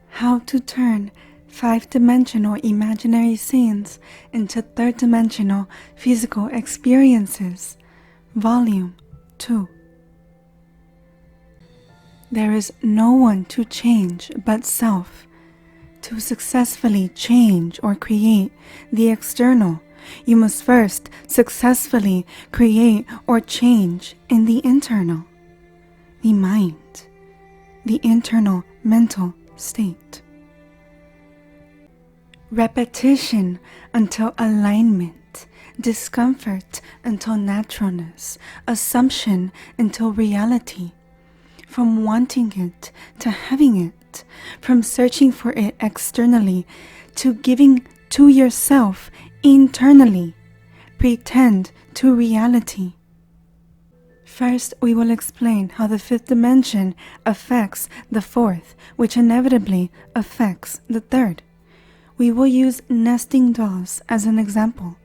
How to turn 5-dimensional imaginary scenes into 3rd-dimensional physical experiences. Volume 2. There is no one to change but self. To successfully change or create the external, you must first successfully create or change in the internal, the mind, the internal mental state. Repetition until alignment, discomfort until naturalness, assumption until reality. From wanting it to having it, from searching for it externally to giving to yourself internally. Pretend to reality. First, we will explain how the 5th dimension affects the 4th, which inevitably affects the 3rd. We will use nesting dolls as an example.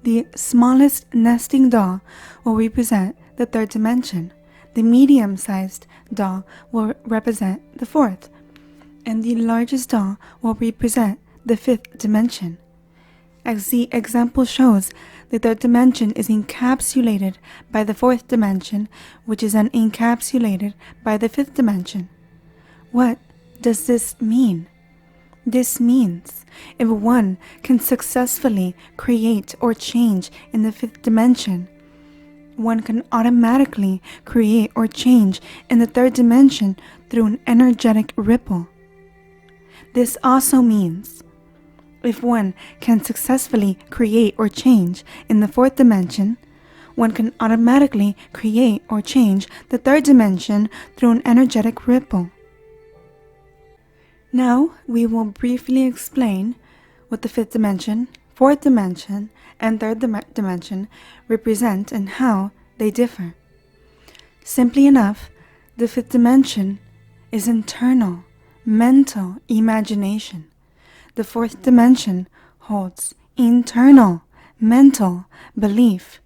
The smallest nesting doll will represent the 3rd dimension. The medium-sized doll will represent the 4th, and the largest doll will represent the 5th dimension. As the example shows, the 3rd dimension is encapsulated by the 4th dimension, which is then encapsulated by the 5th dimension. What does this mean? This means if one can successfully create or change in the 5th dimension, one can automatically create or change in the 3rd dimension through an energetic ripple. This also means if one can successfully create or change in the 4th dimension, one can automatically create or change the 3rd dimension through an energetic ripple. Now we will briefly explain what the 5th dimension, 4th dimension, and 3rd dimension represent and how they differ. Simply enough, the 5th dimension is internal, mental imagination. The 4th dimension holds internal, mental belief,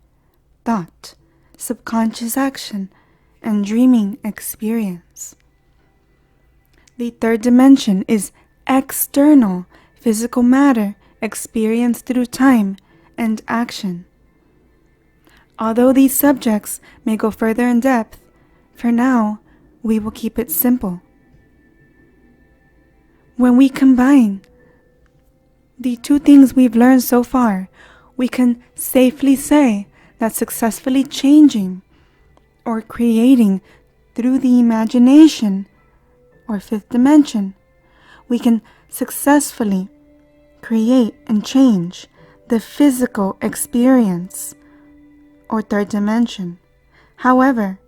thought, subconscious action, and dreaming experience. The 3rd dimension is external, physical matter experienced through time and action. Although these subjects may go further in depth, for now we will keep it simple. When we combine the two things we've learned so far, we can safely say that successfully changing or creating through the imagination or 5th dimension, we can successfully create and change the physical experience or 3rd dimension. However,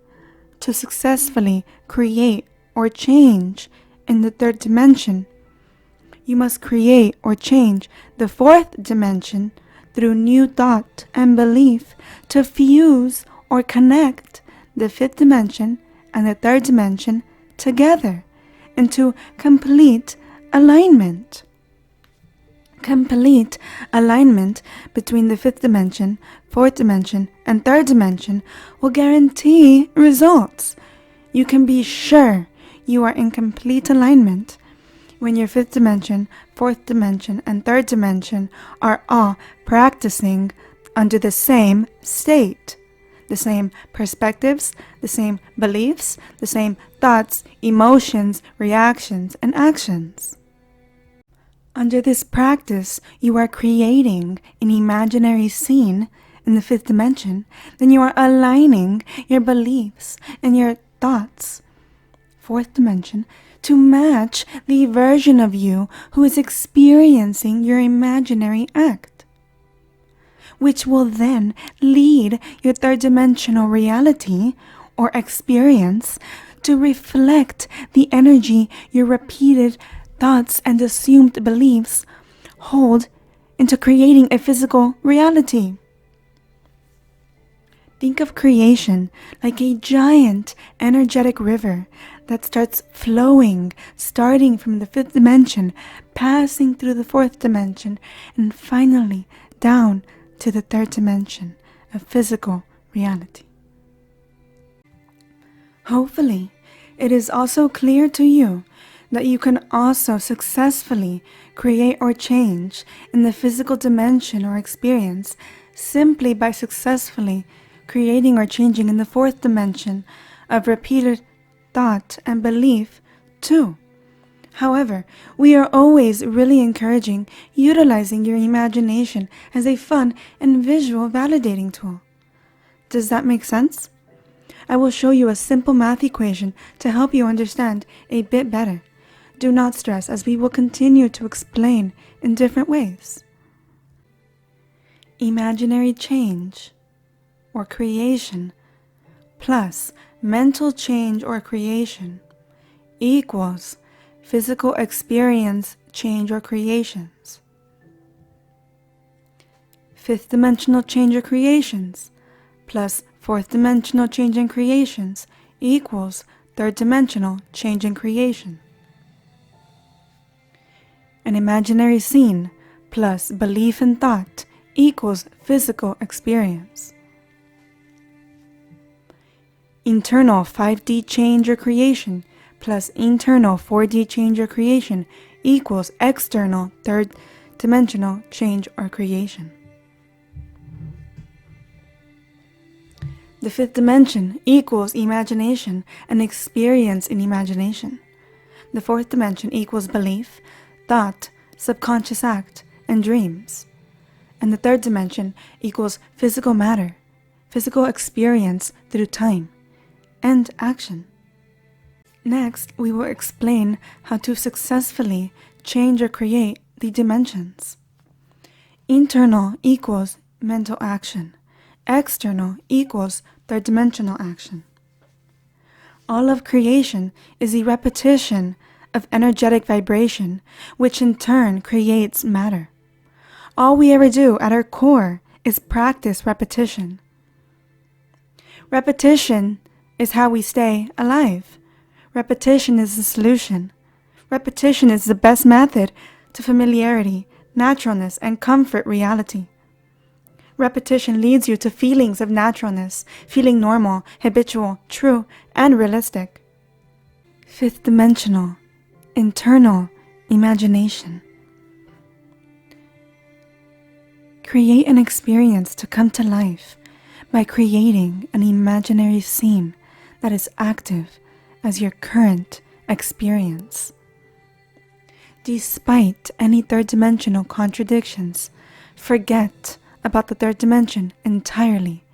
to successfully create or change in the 3rd dimension, you must create or change the 4th dimension through new thought and belief to fuse or connect the 5th dimension and the 3rd dimension together into complete alignment. Complete alignment between the 5th dimension, 4th dimension, and 3rd dimension will guarantee results. You can be sure you are in complete alignment when your 5th dimension, 4th dimension, and 3rd dimension are all practicing under the same state. The same perspectives, the same beliefs, the same thoughts, emotions, reactions, and actions. Under this practice, you are creating an imaginary scene in the 5th dimension, then you are aligning your beliefs and your thoughts, 4th dimension, to match the version of you who is experiencing your imaginary act, which will then lead your 3rd dimensional reality or experience to reflect the energy your repeated thoughts and assumed beliefs hold into creating a physical reality. Think of creation like a giant energetic river that starts flowing, starting from the 5th dimension, passing through the 4th dimension, and finally down to the 3rd dimension of physical reality. Hopefully, it is also clear to you that you can also successfully create or change in the physical dimension or experience simply by successfully creating or changing in the fourth dimension of repeated thought and belief too. However, we are always really encouraging utilizing your imagination as a fun and visual validating tool. Does that make sense? I will show you a simple math equation to help you understand a bit better. Do not stress, as we will continue to explain in different ways. Imaginary change or creation plus mental change or creation equals physical experience change or creations. Fifth dimensional change or creations plus fourth dimensional change and creations equals third dimensional change and creation. An imaginary scene plus belief and thought equals physical experience. Internal 5D change or creation plus internal 4D change or creation equals external third dimensional change or creation. The fifth dimension equals imagination and experience in imagination. The fourth dimension equals belief, thought, subconscious act, and dreams. And the third dimension equals physical matter, physical experience through time, and action. Next, we will explain how to successfully change or create the dimensions. Internal equals mental action. External equals third dimensional action. All of creation is a repetition of energetic vibration, which in turn creates matter. All we ever do at our core is practice repetition. Repetition is how we stay alive. Repetition is the solution. Repetition is the best method to familiarity, naturalness, and comfort reality. Repetition leads you to feelings of naturalness, feeling normal, habitual, true, and realistic. Fifth dimensional, internal imagination. Create an experience to come to life by creating an imaginary scene that is active as your current experience. Despite any third dimensional contradictions, forget about the third dimension entirely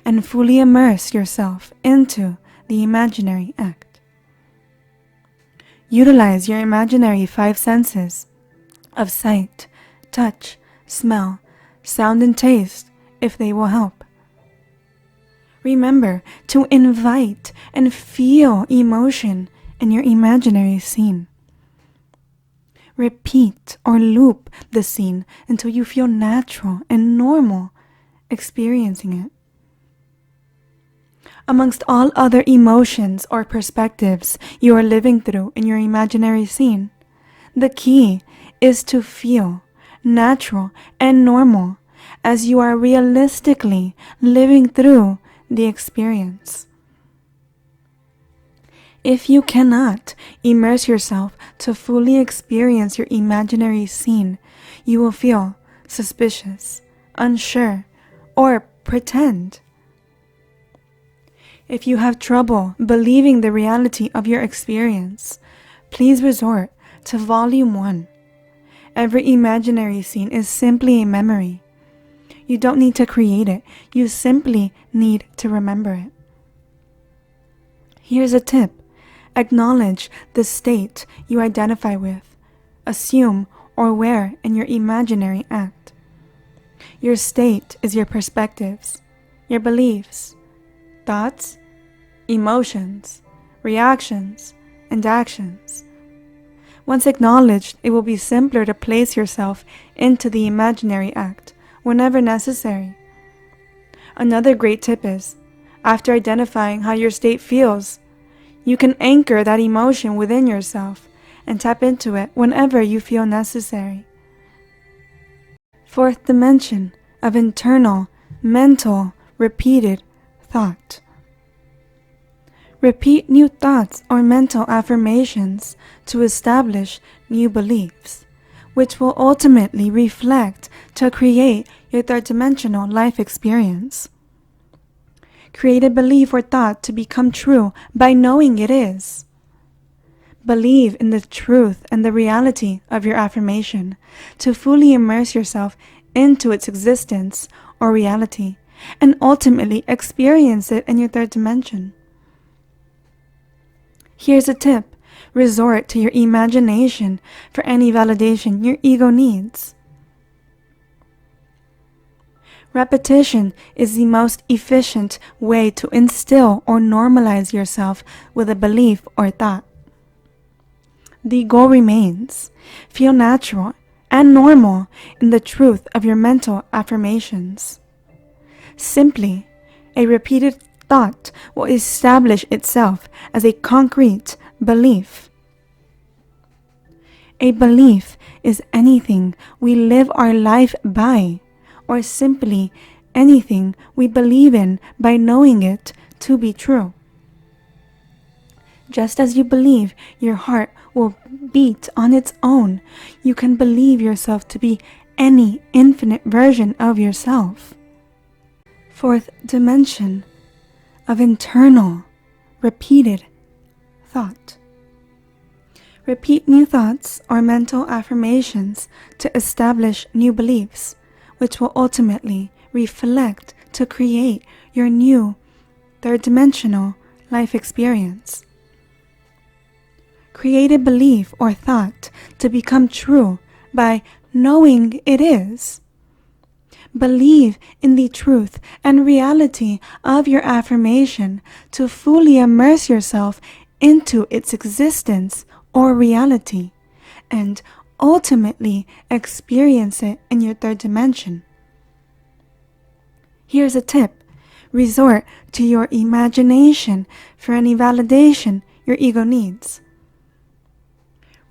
and fully immerse yourself into the imaginary act. Utilize your imaginary five senses of sight, touch, smell, sound, and taste if they will help. Remember to invite and feel emotion in your imaginary scene. Repeat or loop the scene until you feel natural and normal experiencing it. Amongst all other emotions or perspectives you are living through in your imaginary scene, the key is to feel natural and normal as you are realistically living through the experience. If you cannot immerse yourself to fully experience your imaginary scene, you will feel suspicious, unsure, or pretend. If you have trouble believing the reality of your experience, please resort to Volume 1. Every imaginary scene is simply a memory. You don't need to create it, you simply need to remember it. Here's a tip. Acknowledge the state you identify with, assume or wear in your imaginary act. Your state is your perspectives, your beliefs, thoughts, emotions, reactions, and actions. Once acknowledged, it will be simpler to place yourself into the imaginary act whenever necessary. Another great tip is, after identifying how your state feels, you can anchor that emotion within yourself and tap into it whenever you feel necessary. Fourth dimension of internal, mental, repeated thought. Repeat new thoughts or mental affirmations to establish new beliefs, which will ultimately reflect to create your third-dimensional life experience. Create a belief or thought to become true by knowing it is. Believe in the truth and the reality of your affirmation to fully immerse yourself into its existence or reality and ultimately experience it in your third dimension. Here's a tip. Resort to your imagination for any validation your ego needs. Repetition is the most efficient way to instill or normalize yourself with a belief or thought. The goal remains. Feel natural and normal in the truth of your mental affirmations. Simply, a repeated thought will establish itself as a concrete belief. A belief is anything we live our life by, or simply anything we believe in by knowing it to be true. Just as you believe your heart will beat on its own, you can believe yourself to be any infinite version of yourself. Fourth dimension of internal, repeated thought. Repeat new thoughts or mental affirmations to establish new beliefs, which will ultimately reflect to create your new third-dimensional life experience. Create a belief or thought to become true by knowing it is. Believe in the truth and reality of your affirmation to fully immerse yourself into its existence or reality and ultimately experience it in your third dimension. Here's a tip. Resort to your imagination for any validation your ego needs.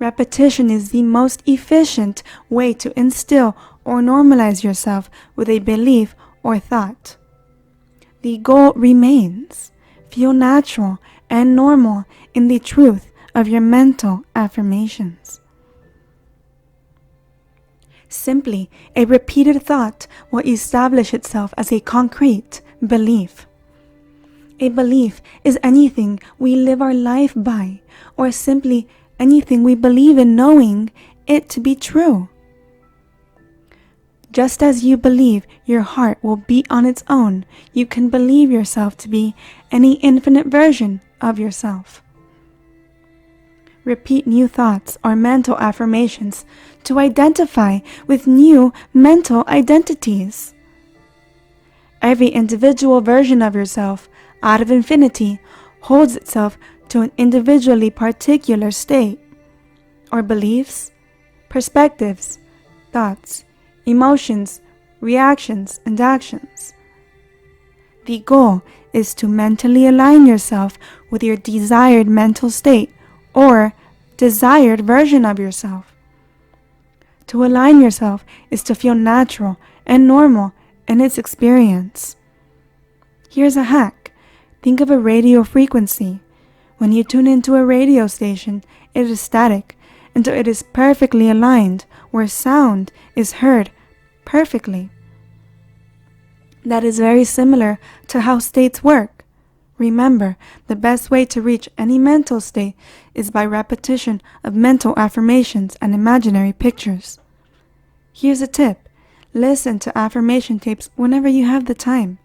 Repetition is the most efficient way to instill or normalize yourself with a belief or thought. The goal remains. Feel natural and normal in the truth of your mental affirmations. Simply, a repeated thought will establish itself as a concrete belief. A belief is anything we live our life by, or simply anything we believe in knowing it to be true. Just as you believe your heart will beat on its own, you can believe yourself to be any infinite version of yourself. Repeat new thoughts or mental affirmations to identify with new mental identities. Every individual version of yourself out of infinity holds itself to an individually particular state, or beliefs, perspectives, thoughts, emotions, reactions, and actions. The goal is to mentally align yourself with your desired mental state or desired version of yourself. To align yourself is to feel natural and normal in its experience. Here's a hack. Think of a radio frequency. When you tune into a radio station, it is static until it is perfectly aligned where sound is heard perfectly. That is very similar to how states work. Remember, the best way to reach any mental state is by repetition of mental affirmations and imaginary pictures. Here's a tip. Listen to affirmation tapes whenever you have the time.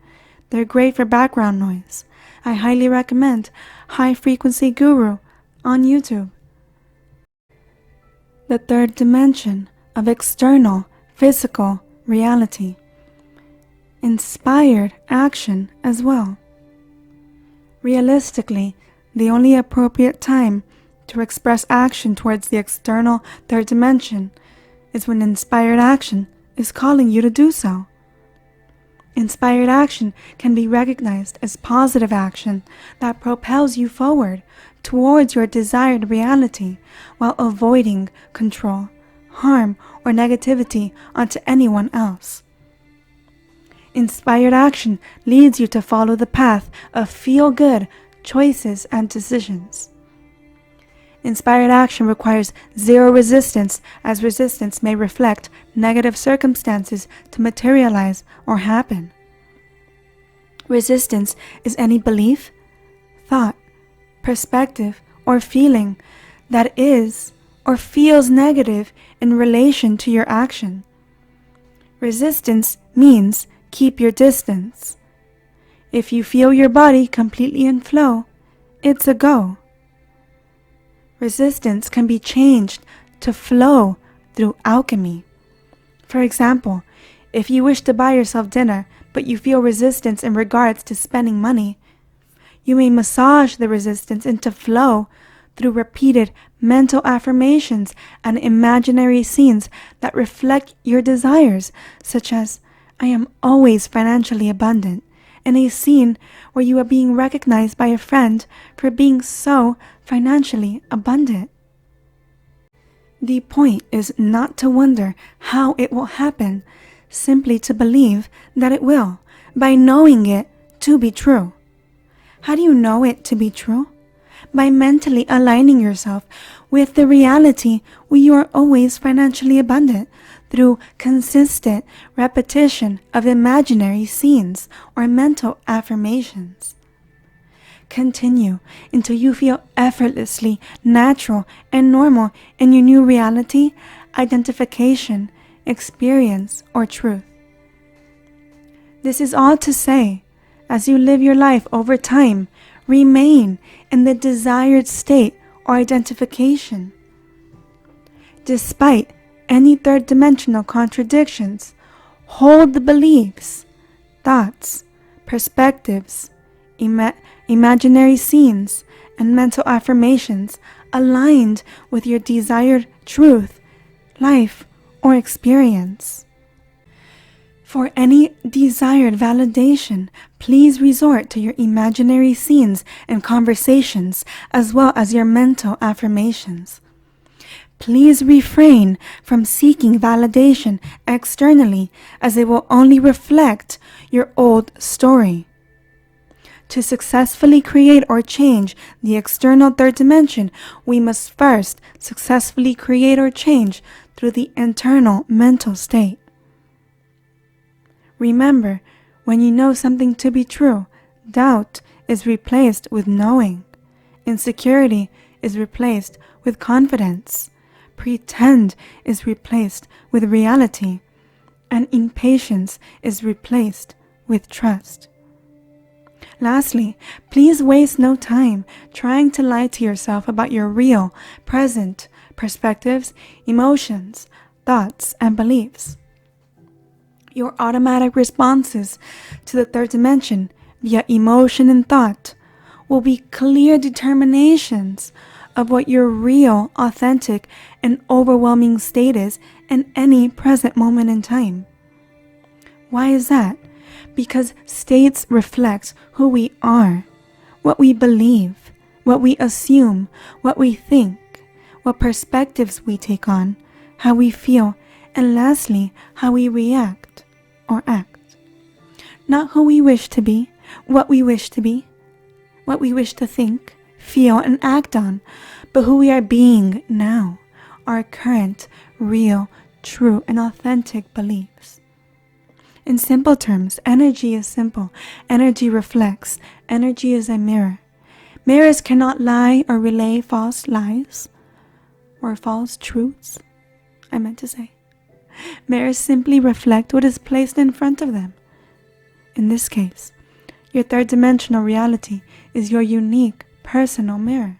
They're great for background noise. I highly recommend High Frequency Guru on YouTube. The third dimension of external, physical reality. Inspired action as well. Realistically, the only appropriate time to express action towards the external third dimension is when inspired action is calling you to do so. Inspired action can be recognized as positive action that propels you forward towards your desired reality while avoiding control, harm, or negativity onto anyone else. Inspired action leads you to follow the path of feel-good choices, and decisions. Inspired action requires zero resistance, as resistance may reflect negative circumstances to materialize or happen. Resistance is any belief, thought, perspective, or feeling that is or feels negative in relation to your action. Resistance means keep your distance. If you feel your body completely in flow, it's a go. Resistance can be changed to flow through alchemy. For example, if you wish to buy yourself dinner, but you feel resistance in regards to spending money, you may massage the resistance into flow through repeated mental affirmations and imaginary scenes that reflect your desires, such as, I am always financially abundant, in a scene where you are being recognized by a friend for being so financially abundant. The point is not to wonder how it will happen, simply to believe that it will, by knowing it to be true. How do you know it to be true? By mentally aligning yourself with the reality where you are always financially abundant through consistent repetition of imaginary scenes or mental affirmations. Continue until you feel effortlessly natural and normal in your new reality, identification, experience, or truth. This is all to say, as you live your life over time, remain in the desired state or identification. Despite any third-dimensional contradictions, hold the beliefs, thoughts, perspectives, imaginary scenes, and mental affirmations aligned with your desired truth, life, or experience. For any desired validation, please resort to your imaginary scenes and conversations as well as your mental affirmations. Please refrain from seeking validation externally, as it will only reflect your old story. To successfully create or change the external third dimension, we must first successfully create or change through the internal mental state. Remember, when you know something to be true, doubt is replaced with knowing. Insecurity is replaced with confidence. Pretend is replaced with reality. And impatience is replaced with trust. Lastly, please waste no time trying to lie to yourself about your real, present perspectives, emotions, thoughts, and beliefs. Your automatic responses to the third dimension via emotion and thought will be clear determinations of what your real, authentic, and overwhelming state is in any present moment in time. Why is that? Because states reflect who we are, what we believe, what we assume, what we think, what perspectives we take on, how we feel, and lastly, how we react or act. Not who we wish to be, what we wish to be, what we wish to think, feel, and act on, but who we are being now, our current, real, true, and authentic beliefs. In simple terms, energy is simple. Energy reflects. Energy is a mirror. Mirrors cannot lie or relay false lies or false truths. I meant to say. Mirrors simply reflect what is placed in front of them. In this case, your third dimensional reality is your unique personal mirror.